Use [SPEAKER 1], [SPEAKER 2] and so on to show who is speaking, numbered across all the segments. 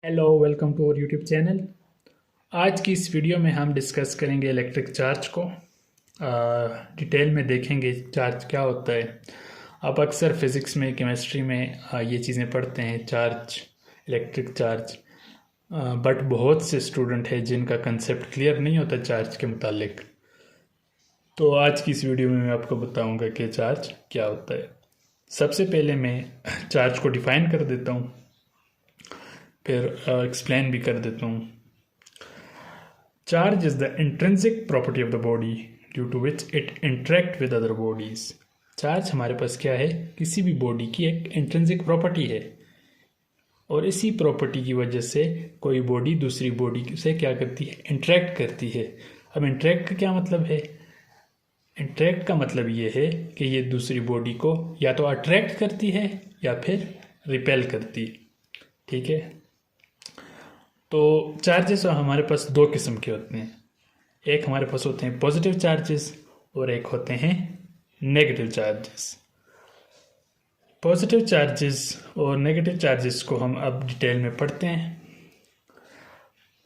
[SPEAKER 1] Hello, welcome to our YouTube channel. आज की इस वीडियो में हम डिस्कस करेंगे इलेक्ट्रिक चार्ज को। डिटेल में देखेंगे चार्ज क्या होता है। आप अक्सर फिज़िक्स में, केमिस्ट्री में ये चीज़ें पढ़ते हैं, चार्ज, इलेक्ट्रिक चार्ज। बट बहुत से स्टूडेंट हैं जिनका कंसेप्ट क्लियर नहीं होता चार्ज के मुतालिक। तो आज की इस वीडियो में मैं आपको बताऊंगा कि चार्ज क्या होता है। सबसे पहले मैं चार्ज को डिफ़ाइन कर देता हूँ, फिर एक्सप्लेन भी कर देता हूँ। Charge is the intrinsic property of the body due to which it interact with other bodies. Charge हमारे पास क्या है? किसी भी बॉडी की एक इंट्रिंसिक प्रॉपर्टी है, और इसी प्रॉपर्टी की वजह से कोई बॉडी दूसरी बॉडी से क्या करती है? इंटरेक्ट करती है। अब इंटरेक्ट का क्या मतलब है? इंटरेक्ट का मतलब ये है कि ये दूसरी बॉडी को या तो अट्रैक्ट करती है या फिर रिपेल करती है। ठीक है, तो चार्जेस हमारे पास दो किस्म के होते हैं। एक हमारे पास होते हैं पॉजिटिव चार्जेस और एक होते हैं नेगेटिव चार्जेस। पॉजिटिव चार्जेस और नेगेटिव चार्जेस को हम अब डिटेल में पढ़ते हैं।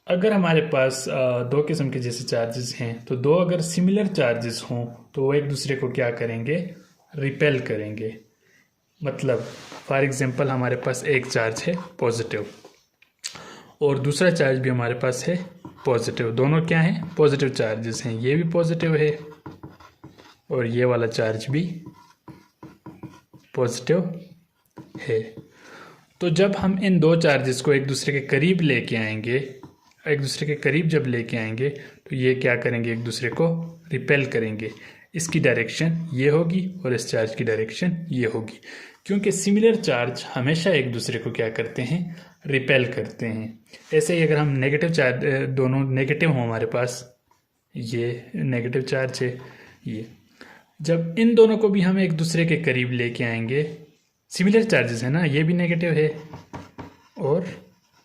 [SPEAKER 1] अगर हमारे पास दो किस्म के जैसे चार्जेस हैं, तो दो अगर सिमिलर चार्जेस हों तो वो एक दूसरे को क्या करेंगे? रिपेल करेंगे। मतलब फॉर एग्जांपल हमारे पास एक चार्ज है पॉजिटिव और दूसरा चार्ज भी हमारे पास है पॉजिटिव। दोनों क्या हैं? पॉजिटिव चार्जेस हैं। ये भी पॉजिटिव है और ये वाला चार्ज भी पॉजिटिव है। तो जब हम इन दो चार्जेस को एक दूसरे के करीब लेके आएंगे, एक दूसरे के करीब जब लेके आएंगे तो ये क्या करेंगे? एक दूसरे को रिपेल करेंगे। इसकी डायरेक्शन ये होगी और इस चार्ज की डायरेक्शन ये होगी, क्योंकि सिमिलर चार्ज हमेशा एक दूसरे को क्या करते हैं? रिपेल करते हैं। ऐसे ही अगर हम नेगेटिव चार्ज, दोनों नेगेटिव हों हमारे पास, ये नेगेटिव चार्ज है, ये जब इन दोनों को भी हम एक दूसरे के करीब लेके आएंगे, सिमिलर चार्जेस है ना, ये भी नेगेटिव है और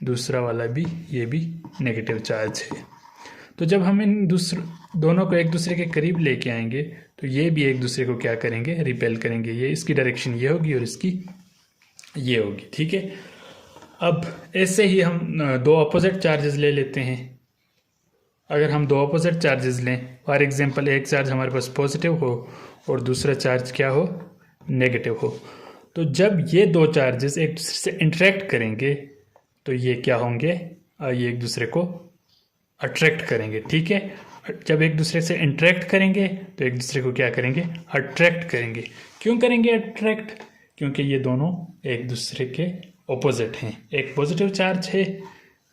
[SPEAKER 1] दूसरा वाला भी, ये भी नेगेटिव चार्ज है। तो जब हम इन दोनों को एक दूसरे के करीब लेके आएंगे तो ये भी एक दूसरे को क्या करेंगे? रिपेल करेंगे। ये इसकी डायरेक्शन ये होगी और इसकी ये होगी। ठीक है, अब ऐसे ही हम दो अपोजिट चार्जेस ले लेते हैं। अगर हम दो अपोजिट चार्जेस लें, फॉर एग्जांपल एक चार्ज हमारे पास पॉजिटिव हो और दूसरा चार्ज क्या हो? नेगेटिव हो, तो जब ये दो चार्जेस एक दूसरे से इंटरेक्ट करेंगे तो ये क्या होंगे? ये एक दूसरे को अट्रैक्ट करेंगे। ठीक है, जब एक दूसरे से इंटरेक्ट करेंगे तो एक दूसरे को क्या करेंगे? अट्रैक्ट करेंगे। क्यों करेंगे अट्रैक्ट? क्योंकि ये दोनों एक दूसरे के ऑपोजिट हैं। एक पॉजिटिव चार्ज है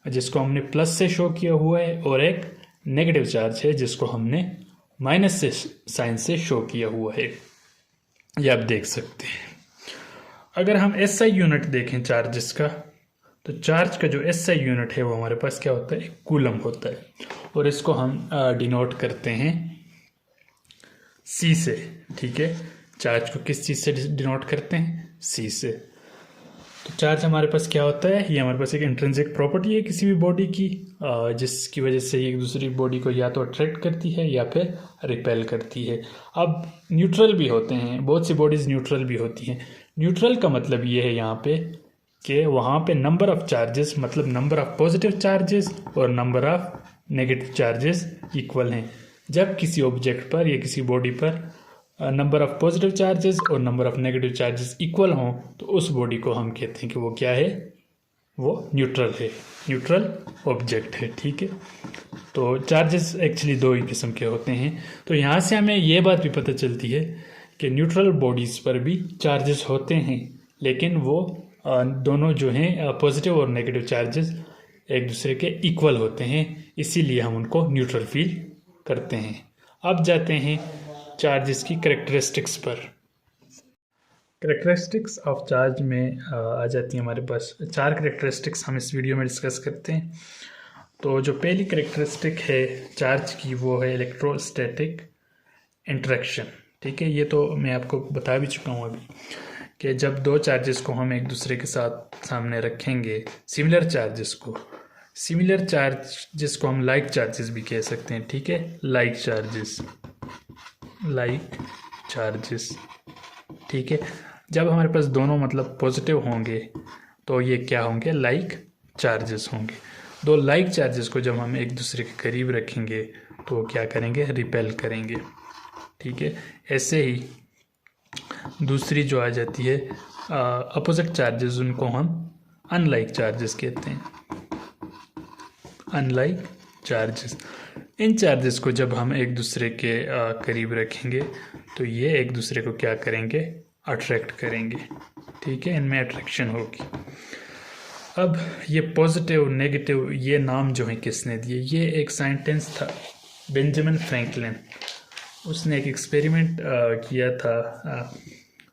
[SPEAKER 1] जिसको हमने प्लस से शो किया हुआ है, और एक नेगेटिव चार्ज है जिसको हमने माइनस से साइन से शो किया हुआ है। ये आप देख सकते हैं। अगर हम एसआई यूनिट देखें चार्जेस का, तो चार्ज का जो एसआई यूनिट है वो हमारे पास क्या होता है? कूलम होता है, और इसको हम डिनोट करते हैं सी से। ठीक है, चार्ज को किस चीज़ से डिनोट करते हैं? सी से। तो चार्ज हमारे पास क्या होता है? ये हमारे पास एक इंट्रिंसिक प्रॉपर्टी है किसी भी बॉडी की, जिसकी वजह से एक दूसरी बॉडी को या तो अट्रैक्ट करती है या फिर रिपेल करती है। अब न्यूट्रल भी होते हैं, बहुत सी बॉडीज़ न्यूट्रल भी होती हैं। न्यूट्रल का मतलब ये है यहाँ पे कि वहाँ पे नंबर ऑफ चार्जेस, मतलब नंबर ऑफ पॉजिटिव चार्जेस और number of negative charges equal हैं। जब किसी ऑब्जेक्ट पर या किसी बॉडी पर नंबर ऑफ पॉजिटिव चार्जेस और number of negative charges equal हों तो उस बॉडी को हम कहते हैं कि वो क्या है? वो न्यूट्रल है, न्यूट्रल ऑब्जेक्ट है। ठीक है, तो चार्जेस एक्चुअली दो ही किस्म के होते हैं। तो यहाँ से हमें ये बात भी पता चलती है कि न्यूट्रल बॉडीज़ पर भी चार्जेस होते हैं, लेकिन वो दोनों जो हैं पॉजिटिव और नेगेटिव चार्जेस एक दूसरे के इक्वल होते हैं, इसीलिए हम उनको न्यूट्रल फील करते हैं। अब जाते हैं चार्जेस की करेक्टरिस्टिक्स पर। करेक्टरिस्टिक्स ऑफ चार्ज में आ जाती हैं हमारे पास चार करेक्टरिस्टिक्स, हम इस वीडियो में डिस्कस करते हैं। तो जो पहली करेक्टरिस्टिक है चार्ज की वो है इलेक्ट्रोस्टैटिक इंटरेक्शन। ठीक है, ये तो मैं आपको बता भी चुका हूँ अभी कि जब दो चार्जेस को हम एक दूसरे के साथ सामने रखेंगे, सिमिलर चार्जेस को, सिमिलर चार्जेस को हम लाइक चार्जेस भी कह सकते हैं। ठीक है, लाइक चार्जेस, लाइक चार्जेस। ठीक है, जब हमारे पास दोनों मतलब पॉजिटिव होंगे तो ये क्या होंगे? लाइक चार्जेस होंगे। दो लाइक चार्जेस को जब हम एक दूसरे के करीब रखेंगे तो क्या करेंगे, रिपेल करेंगे। ठीक है, ऐसे ही दूसरी जो आ जाती है अपोजिट चार्जेस, उनको हम अनलाइक चार्जेस कहते हैं। अनलाइक चार्जेस, इन चार्जेस को जब हम एक दूसरे के करीब रखेंगे तो ये एक दूसरे को क्या करेंगे, अट्रैक्ट करेंगे। ठीक है, इनमें अट्रैक्शन होगी। अब ये पॉजिटिव नेगेटिव ये नाम जो है किसने दिए, ये एक साइंटिस्ट था बेंजामिन फ्रैंकलिन। उसने एक एक्सपेरिमेंट किया था,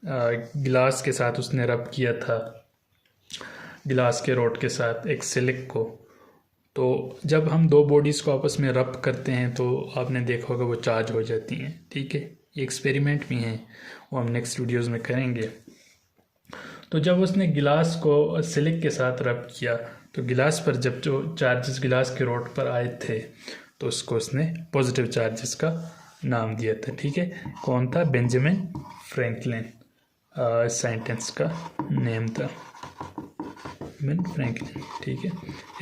[SPEAKER 1] गिलास के साथ उसने रब किया था, गिलास के रोड के साथ एक सिलिक को। तो जब हम दो बॉडीज़ को आपस में रब करते हैं तो आपने देखा होगा वो चार्ज हो जाती हैं। ठीक है, ये एक्सपेरिमेंट भी हैं, वो हम नेक्स्ट वीडियोज़ में करेंगे। तो जब उसने गिलास को सिलिक के साथ रब किया तो गिलास पर जब जो चार्जेस गिलास के रोड पर आए थे तो उसको उसने पॉजिटिव चार्जेस का नाम दिया था। ठीक है, कौन था, बेंजामिन फ्रैंकलिन, साइंटिस्ट का नेम था बेंजामिन फ्रैंकलिन। ठीक है,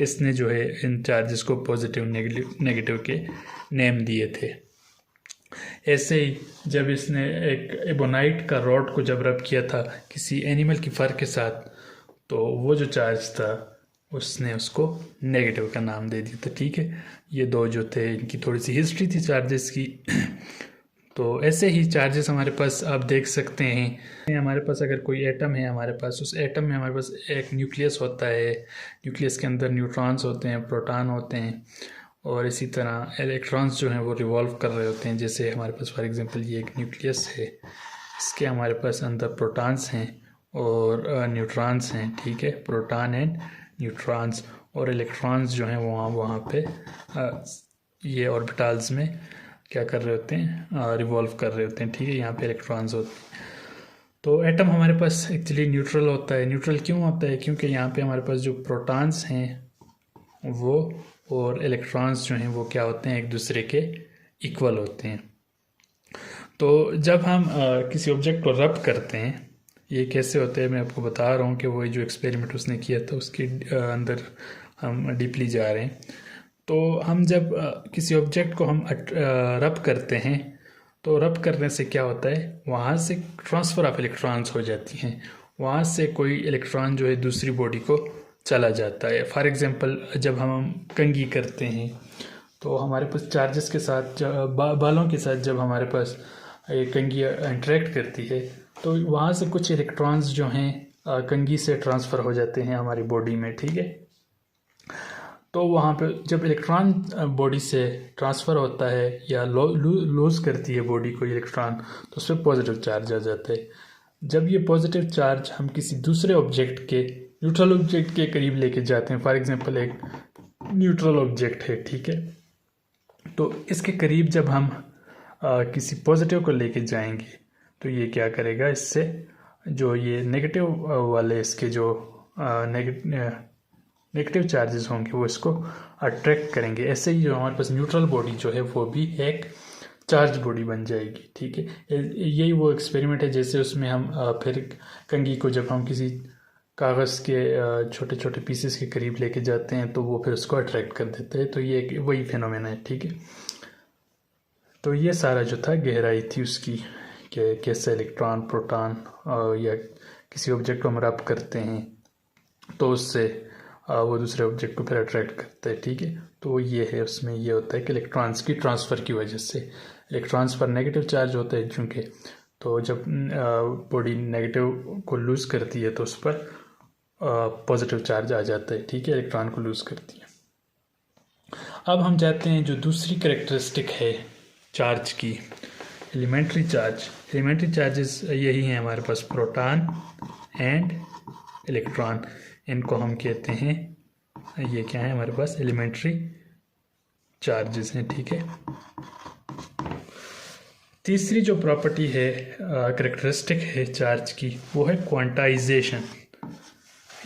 [SPEAKER 1] इसने जो है इन चार्जेस को पॉजिटिव नेगेटिव के नेम दिए थे। ऐसे ही जब इसने एक एबोनाइट का रॉड को जब रब किया था किसी एनिमल की फर के साथ तो वो जो चार्ज था उसने उसको नेगेटिव का नाम दे दिया था। ठीक है, ये दो जो थे इनकी थोड़ी सी हिस्ट्री थी चार्जेस की। तो ऐसे ही चार्जेस हमारे पास आप देख सकते हैं। हमारे पास अगर कोई एटम है, हमारे पास उस एटम में हमारे पास एक न्यूक्लियस होता है, न्यूक्लियस के अंदर न्यूट्रॉन्स होते हैं, प्रोटॉन होते हैं, और इसी तरह इलेक्ट्रॉन्स जो हैं वो रिवॉल्व कर रहे होते हैं। जैसे हमारे पास फॉर एग्जांपल ये एक न्यूक्लियस है, इसके हमारे पास अंदर प्रोटॉन्स हैं और न्यूट्रॉन्स हैं। ठीक है, प्रोटॉन एंड न्यूट्रॉन्स, और इलेक्ट्रॉन्स जो हैं वहाँ पे ये ऑर्बिटल्स में क्या कर रहे होते हैं, रिवॉल्व कर रहे होते हैं। ठीक है, यहाँ पे इलेक्ट्रॉन्स होते हैं। तो एटम हमारे पास एक्चुअली न्यूट्रल होता है। न्यूट्रल क्यों होता है, क्योंकि यहाँ पे हमारे पास जो प्रोटॉन्स हैं वो और इलेक्ट्रॉन्स जो हैं वो क्या होते हैं, एक दूसरे के इक्वल होते हैं। तो जब हम किसी ऑब्जेक्ट को रब करते हैं, ये कैसे होता है मैं आपको बता रहा हूँ कि वो जो एक्सपेरिमेंट उसने किया था उसके अंदर हम डीपली जा रहे हैं। तो हम जब किसी ऑब्जेक्ट को हम रब करते हैं तो रब करने से क्या होता है, वहाँ से ट्रांसफ़र ऑफ इलेक्ट्रॉन्स हो जाती हैं, वहाँ से कोई इलेक्ट्रॉन जो है दूसरी बॉडी को चला जाता है। फॉर एग्जांपल जब हम कंघी करते हैं तो हमारे पास चार्जेस के साथ बालों के साथ जब हमारे पास ये कंघी इंटरेक्ट करती है तो वहाँ से कुछ इलेक्ट्रॉन्स जो हैं कंघी से ट्रांसफ़र हो जाते हैं हमारी बॉडी में। ठीक है, तो वहाँ पे जब इलेक्ट्रॉन बॉडी से ट्रांसफ़र होता है या लूज़ करती है बॉडी को इलेक्ट्रॉन तो उस पर पॉजिटिव चार्ज आ जाता है। जब ये पॉजिटिव चार्ज हम किसी दूसरे ऑब्जेक्ट के न्यूट्रल ऑब्जेक्ट के करीब लेके जाते हैं, फॉर एग्जांपल एक न्यूट्रल ऑब्जेक्ट है, ठीक है, तो इसके करीब जब हम किसी पॉजिटिव को लेके जाएंगे तो ये क्या करेगा, इससे जो ये नेगेटिव वाले इसके जो नेगेटिव चार्जेस होंगे वो इसको अट्रैक्ट करेंगे। ऐसे ही जो हमारे पास न्यूट्रल बॉडी जो है वो भी एक चार्ज बॉडी बन जाएगी। ठीक है, यही वो एक्सपेरिमेंट है जैसे उसमें हम फिर कंघी को जब हम किसी कागज़ के छोटे छोटे पीसेस के करीब लेके जाते हैं तो वो फिर उसको अट्रैक्ट कर देते हैं। तो ये वही फिनोमेना है। ठीक है, तो ये सारा जो था गहराई थी उसकी कि कैसे इलेक्ट्रॉन प्रोटॉन या किसी ऑब्जेक्ट को हम रब करते हैं तो उससे वो दूसरे ऑब्जेक्ट को फिर अट्रैक्ट करता है। ठीक है, तो ये है, उसमें ये होता है कि इलेक्ट्रॉन्स की ट्रांसफ़र की वजह से इलेक्ट्रॉन्स पर नेगेटिव चार्ज होता है चूँकि, तो जब बॉडी नेगेटिव को लूज़ करती है तो उस पर पॉजिटिव चार्ज आ जाता है। ठीक है, इलेक्ट्रॉन को लूज़ करती है। अब हम जाते हैं जो दूसरी कैरेक्टरिस्टिक है चार्ज की, एलिमेंट्री चार्ज। एलिमेंट्री चार्जेस यही हैं हमारे पास, प्रोटॉन एंड इलेक्ट्रॉन, इनको हम कहते हैं, ये क्या है हमारे पास, एलिमेंट्री चार्जेस हैं। ठीक है, तीसरी जो प्रॉपर्टी है कैरेक्टरिस्टिक है चार्ज की वो है क्वांटाइजेशन।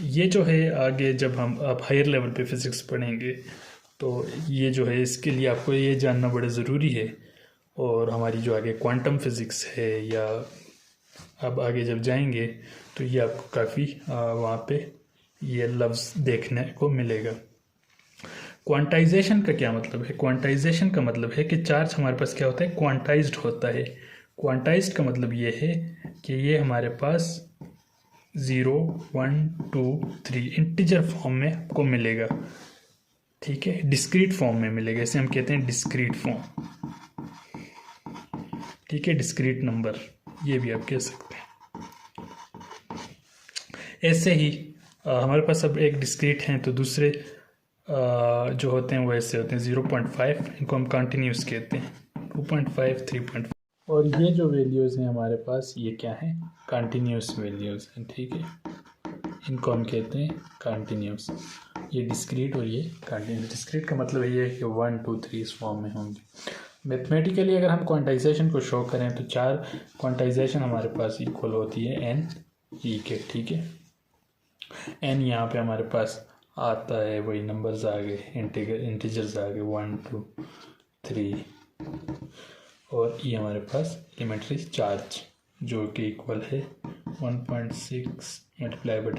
[SPEAKER 1] ये जो है आगे जब हम आप हायर लेवल पे फिज़िक्स पढ़ेंगे तो ये जो है इसके लिए आपको ये जानना बड़ा ज़रूरी है, और हमारी जो आगे क्वांटम फिज़िक्स है या अब आगे जब जाएंगे तो ये आपको काफ़ी वहाँ पे ये लफ्ज़ देखने को मिलेगा। क्वांटाइजेशन का क्या मतलब है? क्वांटाइजेशन का मतलब है कि चार्ज हमारे पास क्या होता है, क्वांटाइज्ड होता है। क्वांटाइज्ड का मतलब ये है कि ये हमारे पास 0, 1, 2, 3 इंटीजर फॉर्म में आपको मिलेगा, ठीक है, डिस्क्रीट फॉर्म में मिलेगा। इसे हम कहते हैं डिस्क्रीट फॉर्म, ठीक है, डिस्क्रीट नंबर ये भी आप कह सकते हैं। ऐसे ही हमारे पास अब एक डिस्क्रीट हैं, तो दूसरे जो होते हैं वो ऐसे होते हैं 0.5, इनको हम कंटिन्यूस कहते हैं, 2.5, 3.5। और ये जो वैल्यूज़ हैं हमारे पास ये क्या हैं, कंटिन्यूस वैल्यूज़ हैं, ठीक है, इनको हम कहते हैं कंटिन्यूस। ये डिस्क्रीट और ये कंटिन्यूस। डिस्क्रीट का मतलब ये है कि 1, 2, 3 इस फॉर्म में होंगे। मैथमेटिकली अगर हम क्वांटाइजेशन को शो करें तो 4 क्वांटाइजेशन हमारे पास इक्वल होती है एन ई के, ठीक है। एन यहाँ पे हमारे पास आता है, वही नंबर्स आ गए, इंटीजर्स आ गए 1, 2, 3, और ये हमारे पास एलिमेंट्री चार्ज जो कि इक्वल है 1.6 मल्टीप्लाई बाई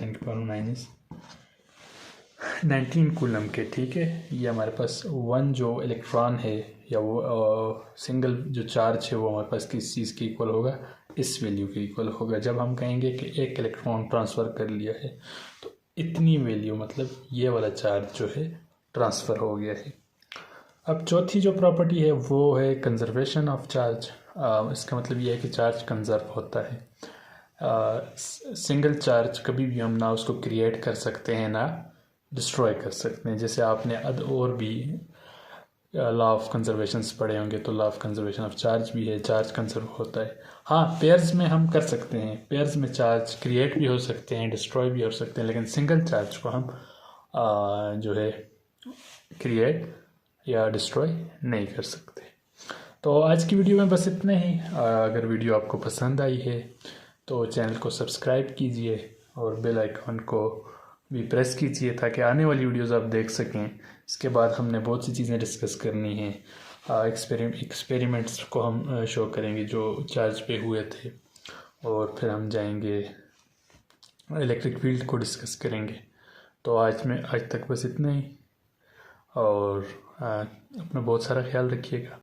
[SPEAKER 1] 10⁻⁹ कूलम के, ठीक है। ये हमारे पास 1 जो इलेक्ट्रॉन है या वो सिंगल जो चार्ज है वो हमारे पास किस चीज़ के इक्वल होगा, इस वैल्यू के इक्वल होगा। जब हम कहेंगे कि एक इलेक्ट्रॉन ट्रांसफ़र कर लिया है तो इतनी वैल्यू, मतलब ये वाला चार्ज जो है ट्रांसफ़र हो गया है। अब चौथी जो प्रॉपर्टी है वो है कंजर्वेशन ऑफ चार्ज। इसका मतलब ये है कि चार्ज कंजर्व होता है। सिंगल चार्ज कभी भी हम ना उसको क्रिएट कर सकते हैं ना डिस्ट्रॉय कर सकते हैं। जैसे आपने और भी लॉ ऑफ कंजर्वेशन पढ़े होंगे, तो law of conservation of charge भी है, चार्ज कंजर्व होता है। हाँ, पेयर्स में हम कर सकते हैं, पेयर्स में चार्ज क्रिएट भी हो सकते हैं, डिस्ट्रॉय भी हो सकते हैं, लेकिन सिंगल चार्ज को हम जो है क्रिएट या डिस्ट्रॉय नहीं कर सकते। तो आज की वीडियो में बस इतना ही। अगर वीडियो आपको पसंद आई है तो चैनल को सब्सक्राइब कीजिए और बेल आइकन को भी प्रेस कीजिए ताकि आने वाली वीडियोस आप देख सकें। इसके बाद हमने बहुत सी चीज़ें डिस्कस करनी हैं। एक्सपेरिमेंट्स को हम शो करेंगे जो चार्ज पे हुए थे, और फिर हम जाएंगे इलेक्ट्रिक फील्ड को डिस्कस करेंगे। तो आज तक बस इतना ही, और अपना बहुत सारा ख्याल रखिएगा।